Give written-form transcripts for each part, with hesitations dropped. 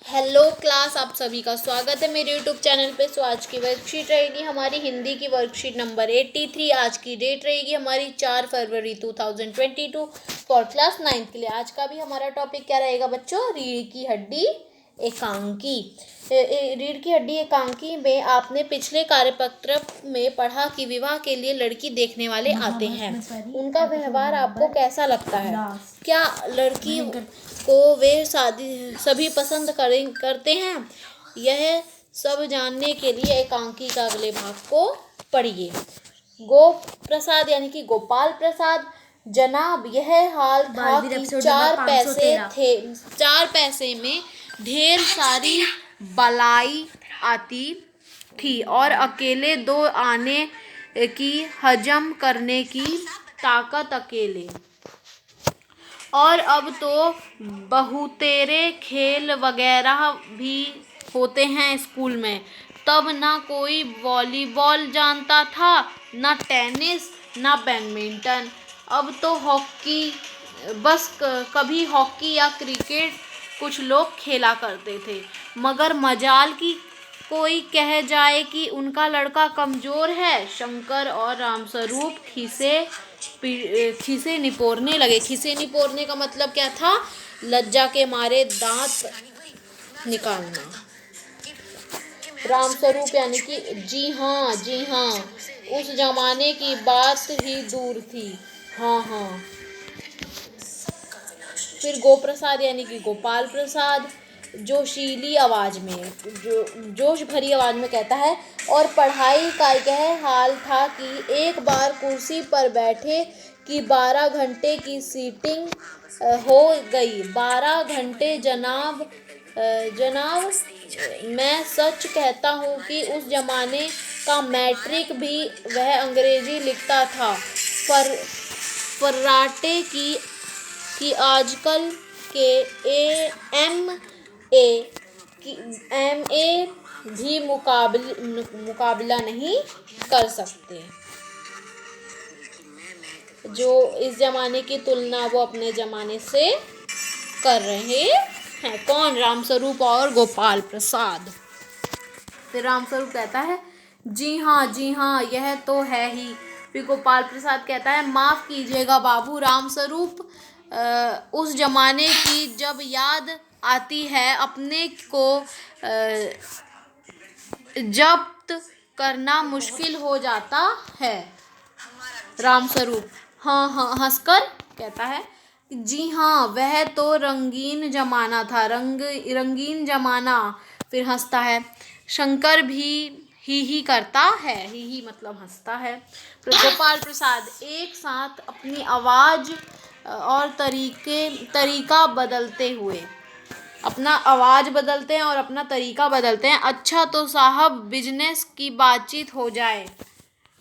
Hello class, आप सभी का स्वागत है मेरे यूट्यूब चैनल पे। सो आज की वर्कशीट रहेगी हमारी हिंदी की वर्कशीट नंबर 83। आज की डेट रहेगी हमारी 4 फरवरी 2022 फॉर क्लास 9th के लिए। आज का भी हमारा टॉपिक क्या रहेगा बच्चों? रीढ़ की हड्डी एकांकी। रीढ़ की हड्डी एकांकी में आपने पिछले कार्यपत्र में पढ़ा कि विवाह के लिए लड़की देखने वाले आते हैं। उनका व्यवहार आपको कैसा लगता है? क्या लड़की को वे सभी पसंद करते हैं? यह सब जानने के लिए एकांकी का अगले भाग को पढ़िए। प्रसाद यानी कि गोपाल प्रसाद, जनाब यह हाल था कि 4 पैसे में ढेर सारी बलाई आती थी और अकेले 2 आने की हजम करने की ताकत अकेले। और अब तो बहुतेरे खेल वगैरह भी होते हैं स्कूल में। तब ना कोई वॉलीबॉल जानता था, ना टेनिस, ना बैडमिंटन। अब तो हॉकी, बस कभी हॉकी या क्रिकेट कुछ लोग खेला करते थे। मगर मजाल की कोई कह जाए कि उनका लड़का कमज़ोर है। शंकर और रामस्वरूप खीसे निपोरने लगे। खीसे निपोरने का मतलब क्या था? लज्जा के मारे दांत निकालना। रामस्वरूप यानी कि जी हाँ, उस जमाने की बात ही दूर थी। हाँ। फिर गोप्रसाद यानी कि गोपाल प्रसाद जोशीली आवाज में, जोश भरी आवाज में कहता है, और पढ़ाई का यह हाल था कि एक बार कुर्सी पर बैठे कि 12 घंटे की सीटिंग हो गई। 12 घंटे जनाब, मैं सच कहता हूँ कि उस जमाने का मैट्रिक भी वह अंग्रेजी लिखता था। फर्राटे की आजकल के MA भी मुकाबला नहीं कर सकते। जो इस जमाने की तुलना वो अपने जमाने से कर रहे हैं। कौन? रामस्वरूप और गोपाल प्रसाद। फिर रामस्वरूप कहता है जी हाँ, यह तो है ही। फिर गोपाल प्रसाद कहता है माफ़ कीजिएगा बाबू रामस्वरूप, उस जमाने की जब याद आती है अपने को जब्त करना मुश्किल हो जाता है। रामस्वरूप हाँ हंसकर कहता है जी हाँ, वह तो रंगीन जमाना था, रंगीन जमाना। फिर हंसता है। शंकर भी ही करता है, ही मतलब हंसता है। गोपाल प्रसाद एक साथ अपनी आवाज और तरीका बदलते हुए अपना आवाज बदलते हैं और अपना तरीका बदलते हैं। अच्छा तो साहब बिजनेस की बातचीत हो जाए।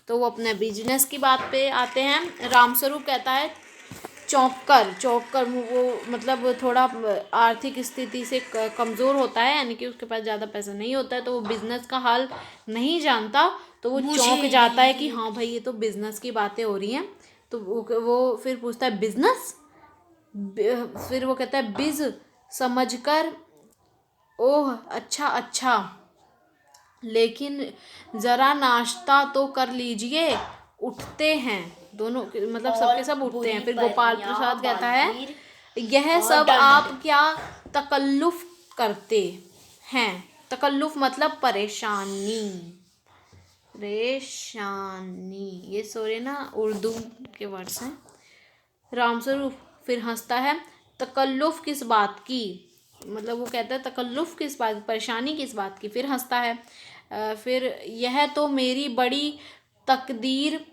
तो वो अपने बिजनेस की बात पे आते हैं। रामस्वरूप कहता है चौंक कर वो मतलब थोड़ा आर्थिक स्थिति से कमज़ोर होता है, यानी कि उसके पास ज़्यादा पैसा नहीं होता है, तो वो बिज़नेस का हाल नहीं जानता। तो वो चौंक जाता है कि हाँ भाई ये तो बिज़नेस की बातें हो रही हैं। तो वो फिर पूछता है बिज़नेस? फिर वो कहता है बिज़ समझकर, ओह अच्छा, लेकिन ज़रा नाश्ता तो कर लीजिए। उठते हैं दोनों, मतलब सबके सब उठते हैं। फिर गोपाल प्रसाद कहता है यह सब आप क्या तकल्लुफ़ करते हैं? तकल्लुफ़ मतलब परेशानी, ये सारे ना उर्दू के वर्ड्स हैं। रामस्वरूप फिर हंसता है तकल्लुफ़ किस बात की? मतलब वो कहता है तकल्लुफ़ किस बात, परेशानी किस बात की? फिर हंसता है। फिर यह तो मेरी बड़ी तकदीर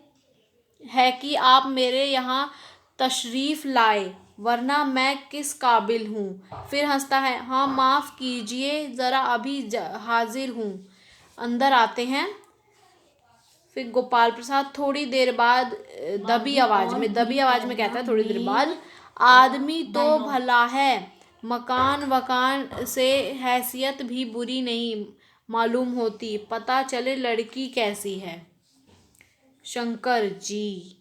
है कि आप मेरे यहाँ तशरीफ़ लाए, वरना मैं किस काबिल हूँ। फिर हंसता है हाँ माफ़ कीजिए, ज़रा अभी हाजिर हूँ। अंदर आते हैं। फिर गोपाल प्रसाद थोड़ी देर बाद दबी आवाज में कहता है थोड़ी देर बाद, आदमी तो भला है, मकान वकान से हैसियत भी बुरी नहीं मालूम होती, पता चले लड़की कैसी है। शंकर जी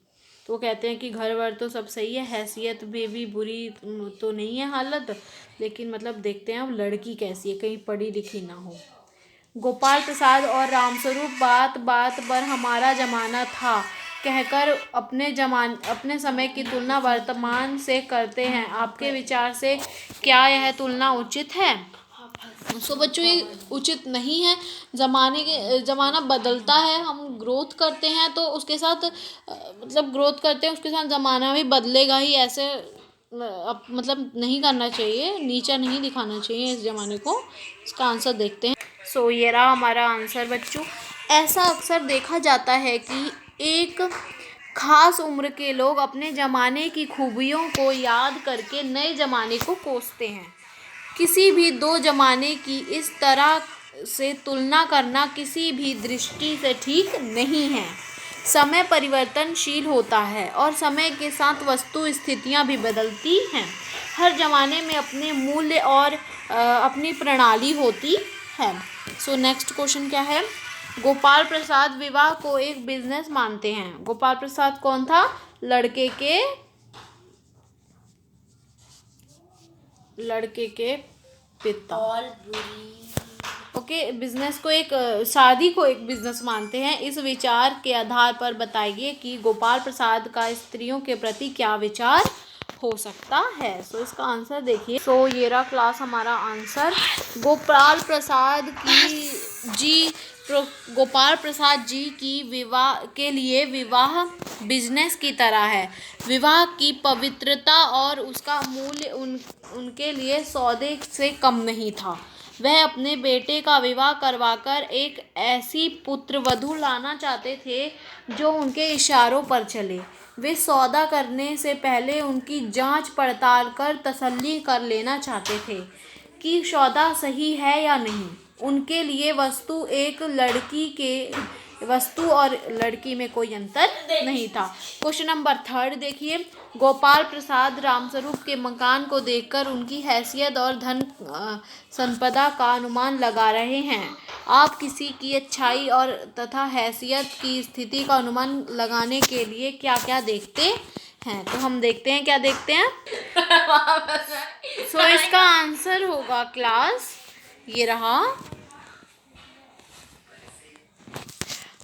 तो वो कहते हैं कि घर वर तो सब सही है, हैसियत में भी बुरी तो नहीं है हालत, लेकिन मतलब देखते हैं अब लड़की कैसी है, कहीं पढ़ी लिखी ना हो। गोपाल प्रसाद और रामस्वरूप बात बात पर हमारा ज़माना था कहकर अपने समय की तुलना वर्तमान से करते हैं। आपके विचार से क्या यह तुलना उचित है? सो बच्चों, ये उचित नहीं है। ज़माना बदलता है, हम ग्रोथ करते हैं तो उसके साथ मतलब ग्रोथ करते हैं उसके साथ ज़माना भी बदलेगा ही। ऐसे मतलब नहीं करना चाहिए, नीचा नहीं दिखाना चाहिए इस ज़माने को। इसका आंसर देखते हैं। सो ये रहा हमारा आंसर बच्चों। ऐसा अक्सर देखा जाता है कि एक खास उम्र के लोग अपने ज़माने की खूबियों को याद करके नए ज़माने को कोसते हैं। किसी भी दो ज़माने की इस तरह से तुलना करना किसी भी दृष्टि से ठीक नहीं है। समय परिवर्तनशील होता है और समय के साथ वस्तु स्थितियाँ भी बदलती हैं। हर ज़माने में अपने मूल्य और अपनी प्रणाली होती है। सो नेक्स्ट क्वेश्चन क्या है? गोपाल प्रसाद विवाह को एक बिजनेस मानते हैं। गोपाल प्रसाद कौन था? लड़के के पिता। ओके, बिजनेस को एक शादी को एक बिजनेस मानते हैं। इस विचार के आधार पर बताइए कि गोपाल प्रसाद का स्त्रियों के प्रति क्या विचार हो सकता है। सो इसका आंसर देखिए। सो ये रहा क्लास हमारा आंसर। गोपाल प्रसाद जी की विवाह के लिए विवाह बिजनेस की तरह है। विवाह की पवित्रता और उसका मूल्य उनके लिए सौदे से कम नहीं था। वह अपने बेटे का विवाह करवाकर एक ऐसी पुत्रवधू लाना चाहते थे जो उनके इशारों पर चले। वे सौदा करने से पहले उनकी जांच पड़ताल कर तसल्ली कर लेना चाहते थे कि सौदा सही है या नहीं। उनके लिए वस्तु और लड़की में कोई अंतर नहीं था। क्वेश्चन नंबर 3 देखिए। गोपाल प्रसाद रामस्वरूप के मकान को देखकर उनकी हैसियत और धन संपदा का अनुमान लगा रहे हैं। आप किसी की अच्छाई और तथा हैसियत की स्थिति का अनुमान लगाने के लिए क्या क्या देखते हैं? तो हम देखते हैं, क्या देखते हैं? सो इसका आंसर होगा क्लास ये रहा।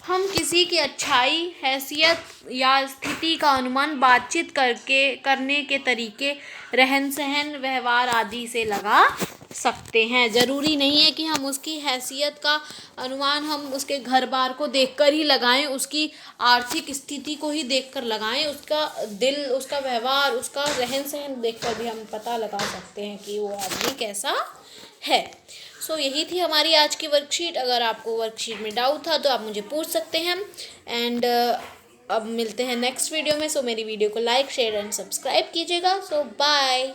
हम किसी की अच्छाई, हैसियत या स्थिति का अनुमान बातचीत करने के तरीके, रहन सहन, व्यवहार आदि से लगा सकते हैं। ज़रूरी नहीं है कि हम उसकी हैसियत का अनुमान हम उसके घर बार को देखकर ही लगाएं, उसकी आर्थिक स्थिति को ही देखकर लगाएं। उसका दिल, उसका व्यवहार, उसका रहन सहन देखकर भी हम पता लगा सकते हैं कि वो आदमी कैसा है। सो यही थी हमारी आज की वर्कशीट। अगर आपको वर्कशीट में डाउट था तो आप मुझे पूछ सकते हैं। एंड अब मिलते हैं नेक्स्ट वीडियो में। सो मेरी वीडियो को लाइक, शेयर एंड सब्सक्राइब कीजिएगा। सो बाय।